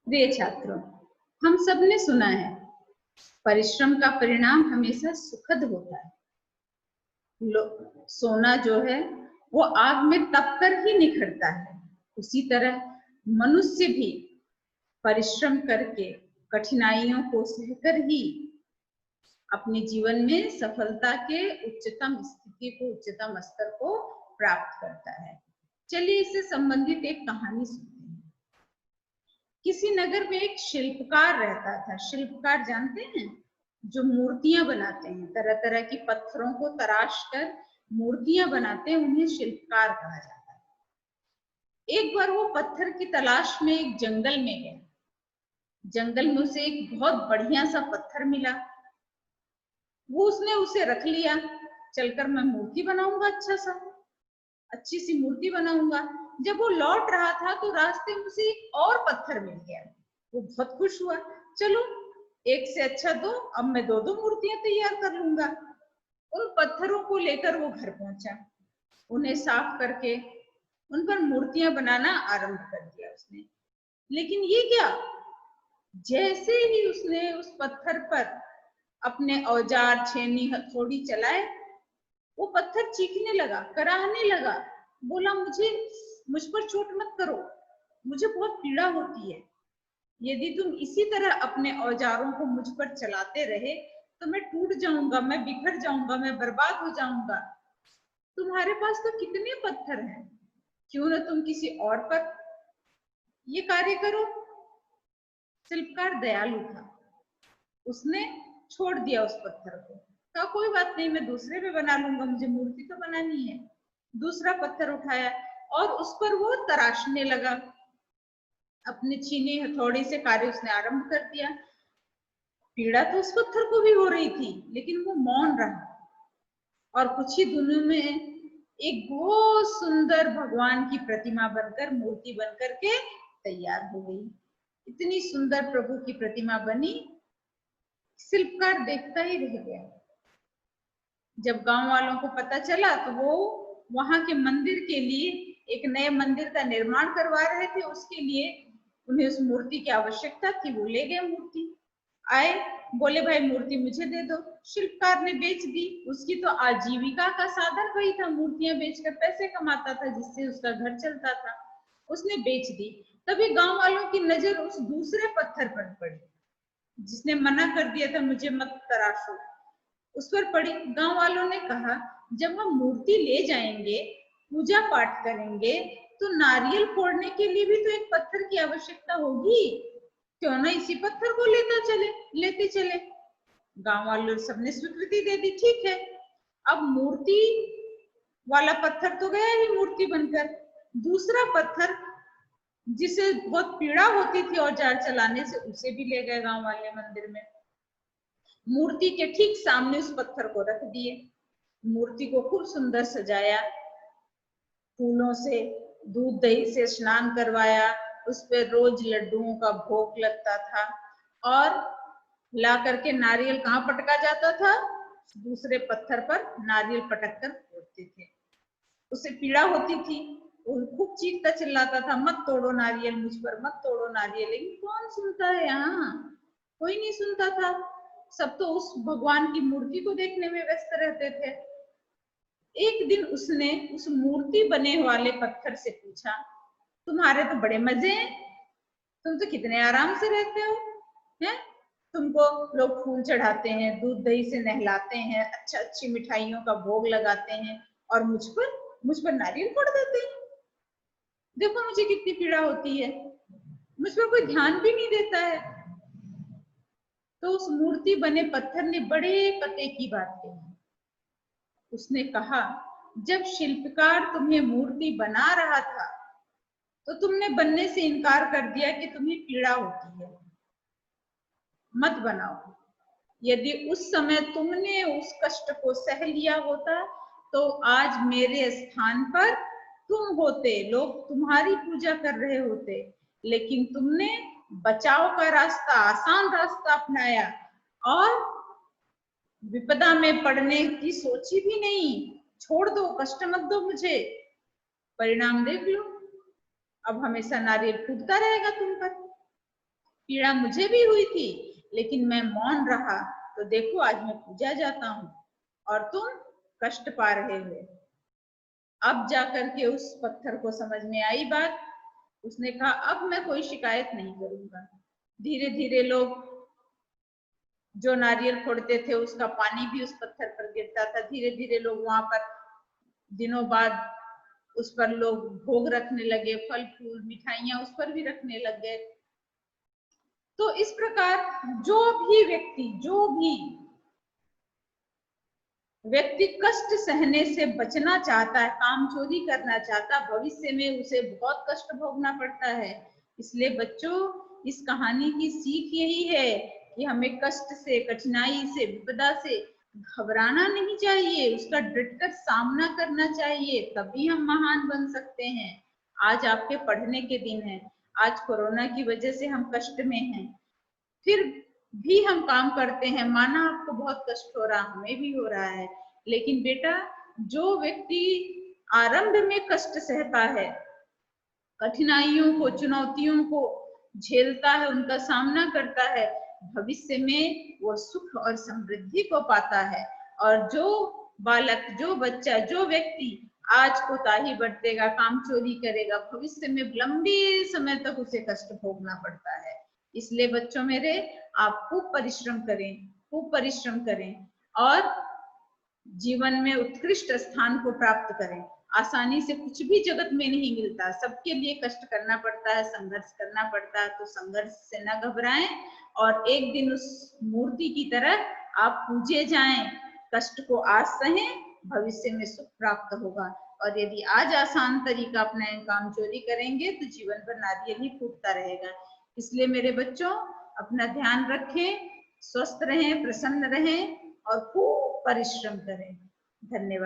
प्रिय छात्रों, हम सब ने सुना है परिश्रम का परिणाम हमेशा सुखद होता है। सोना जो है वो आग में तप कर ही निखरता है। उसी तरह मनुष्य भी परिश्रम करके कठिनाइयों को सहकर ही अपने जीवन में सफलता के उच्चतम स्थिति को, उच्चतम स्तर को प्राप्त करता है। चलिए इससे संबंधित एक कहानी सुनते हैं। किसी नगर में एक शिल्पकार रहता था। शिल्पकार जानते हैं, जो मूर्तियां बनाते हैं, तरह तरह की पत्थरों को तराश कर मूर्तियां बनाते हैं, उन्हें शिल्पकार कहा जाता है। एक बार वो पत्थर की तलाश में एक जंगल में गया। जंगल में उसे एक बहुत बढ़िया सा पत्थर मिला। वो उसने उसे रख लिया। चलकर मैं मूर्ति बनाऊंगा, अच्छी सी मूर्ति बनाऊंगा। जब वो लौट रहा था तो रास्ते में उसे एक और पत्थर मिल गया। वो बहुत खुश हुआ, चलो एक से अच्छा दो, अब मैं दो दो मूर्तियां तैयार कर लूंगा। उन पत्थरों को लेकर वो घर पहुंचा। उन्हें साफ करके उन पर मूर्तियां बनाना आरंभ कर दिया उसने। लेकिन ये क्या, जैसे ही उसने उस पत्थर पर अपने औजार, छेनी, हथौड़ी चलाए, वो पत्थर चीखने लगा, कराहने लगा, बोला मुझ पर चोट मत करो, मुझे बहुत पीड़ा होती है। यदि तुम इसी तरह अपने औजारों को मुझ पर चलाते रहे तो मैं टूट जाऊंगा, मैं बिखर जाऊंगा, मैं बर्बाद हो जाऊंगा। तुम्हारे पास तो कितने पत्थर हैं, क्यों ना तुम किसी और पर ये कार्य करो। शिल्पकार दयालु था, उसने छोड़ दिया उस पत्थर को। कहा कोई बात नहीं, मैं दूसरे पे बना लूंगा, मुझे मूर्ति तो बनानी है। दूसरा पत्थर उठाया और उस पर वो तराशने लगा। अपने छीनी हथौड़ी से कार्य उसने आरंभ कर दिया। पीड़ा तो उस पत्थर को भी हो रही थी, लेकिन वो मौन रहा और कुछ ही दिनों में एक बहुत सुंदर भगवान की प्रतिमा बनकर, मूर्ति बनकर के तैयार हो गई। इतनी सुंदर प्रभु की प्रतिमा बनी, शिल्पकार देखता ही रह गया। जब गांव वालों को पता चला तो वो वहां के मंदिर के लिए, एक नए मंदिर का निर्माण करवा रहे थे, उसके लिए उन्हें उस मूर्ति की आवश्यकता थी। वो ले गए मूर्ति, आए, बोले भाई मूर्ति मुझे दे दो। शिल्पकार ने बेच दी। उसकी तो आजीविका का साधन वही था, मूर्तियां बेचकर पैसे कमाता था, जिससे उसका घर चलता था। उसने बेच दी। तभी गांव वालों की नजर उस दूसरे पत्थर पर पड़ी जिसने मना कर दिया था मुझे मत तराशो, उस पर पड़ी। गांव वालों ने कहा जब हम मूर्ति ले जाएंगे, पूजा पाठ करेंगे, तो नारियल फोड़ने के लिए भी तो एक पत्थर की आवश्यकता होगी, क्यों ना इसी पत्थर को लेते चले। गांव वालों सबने स्वीकृति दे दी, ठीक है। अब मूर्ति वाला पत्थर तो गया ही मूर्ति बनकर, दूसरा पत्थर जिसे बहुत पीड़ा होती थी औजार चलाने से, उसे भी ले गए गांव वाले मंदिर में। मूर्ति के ठीक सामने उस पत्थर को रख दिए। मूर्ति को खूब सुंदर सजाया, फूलों से, दूध दही से स्नान करवाया, उस पर रोज लड्डुओं का भोग लगता था और ला करके नारियल कहाँ पटका जाता था, दूसरे पत्थर पर नारियल पटक कर फोड़ते थे। उसे पीड़ा होती थी, वो खूब चीखता चिल्लाता था, मत तोड़ो नारियल मुझ पर, मत तोड़ो नारियल। लेकिन कौन सुनता है, यहाँ कोई नहीं सुनता था। सब तो उस भगवान की मूर्ति को देखने में व्यस्त रहते थे। एक दिन उसने उस मूर्ति बने वाले पत्थर से पूछा, तुम्हारे तो बड़े मजे हैं, तुम तो कितने आराम से रहते हो, हैं? तुमको लोग फूल चढ़ाते हैं, दूध दही से नहलाते हैं, अच्छा अच्छी मिठाइयों का भोग लगाते हैं, और मुझ पर नारियल फोड़ देते हैं। देखो मुझे कितनी पीड़ा होती है, मुझ पर कोई ध्यान भी नहीं देता है। तो उस मूर्ति बने पत्थर ने बड़े पते की बात कही। उसने कहा जब शिल्पकार तुम्हें मूर्ति बना रहा था तो तुमने बनने से इनकार कर दिया कि तुम्हें पीड़ा होती है, मत बनाओ। यदि उस समय तुमने उस कष्ट को सह लिया होता तो आज मेरे स्थान पर तुम होते, लोग तुम्हारी पूजा कर रहे होते। लेकिन तुमने बचाव का रास्ता, आसान रास्ता अपनाया और विपदा में पड़ने की सोची भी नहीं। छोड़ दो, कष्ट मत दो मुझे, परिणाम देख लो, अब हमेशा नारियल फूटता रहेगा तुम पर। पीड़ा मुझे भी हुई थी, लेकिन मैं मौन रहा, तो देखो आज मैं पूजा जाता हूँ और तुम कष्ट पा रहे हो। अब जाकर के उस पत्थर को समझ में आई बात। उसने कहा अब मैं कोई शिकायत नहीं करूंगा। धीरे धीरे लोग जो नारियल फोड़ते थे उसका पानी भी उस पत्थर पर गिरता था। धीरे धीरे लोग वहां पर दिनों बाद उस पर लोग भोग रखने लगे, फल फूल मिठाइयां उस पर भी रखने लग गए। तो इस प्रकार जो भी व्यक्ति कष्ट सहने से बचना चाहता है, काम चोरी करना चाहता, भविष्य में उसे बहुत कष्ट भोगना पड़ता है। इसलिए बच्चों, इस कहानी की सीख यही है कि हमें कष्ट से, कठिनाई से, विपदा से घबराना नहीं चाहिए, उसका डटकर सामना करना चाहिए, तभी हम महान बन सकते हैं। आज आपके पढ़ने के दिन है, आज कोरोना की वजह से हम कष्ट में हैं, फिर भी हम काम करते हैं। माना आपको बहुत कष्ट हो रहा, हमें भी हो रहा है, लेकिन बेटा जो व्यक्ति आरंभ में कष्ट सहता है, कठिनाइयों को, चुनौतियों को झेलता है, उनका सामना करता है, भविष्य में वो सुख और समृद्धि को पाता है। और जो बालक, जो बच्चा, जो व्यक्ति आज कोताही बरतेगा, काम चोरी करेगा, भविष्य में लंबे समय तक उसे कष्ट भोगना पड़ता है। इसलिए बच्चों मेरे, आप खूब परिश्रम करें, खूब परिश्रम करें और जीवन में उत्कृष्ट स्थान को प्राप्त करें। आसानी से कुछ भी जगत में नहीं मिलता, सबके लिए कष्ट करना पड़ता है, संघर्ष करना पड़ता है। तो संघर्ष से न घबराएं और एक दिन उस मूर्ति की तरह आप पूजे जाएं। कष्ट को आज सहें, भविष्य में सुख प्राप्त होगा। और यदि आज आसान तरीका अपनाएं, काम चोरी करेंगे तो जीवन भर नारियल ही फूटता रहेगा। इसलिए मेरे बच्चों, अपना ध्यान रखें, स्वस्थ रहें, प्रसन्न रहें और खूब परिश्रम करें। धन्यवाद।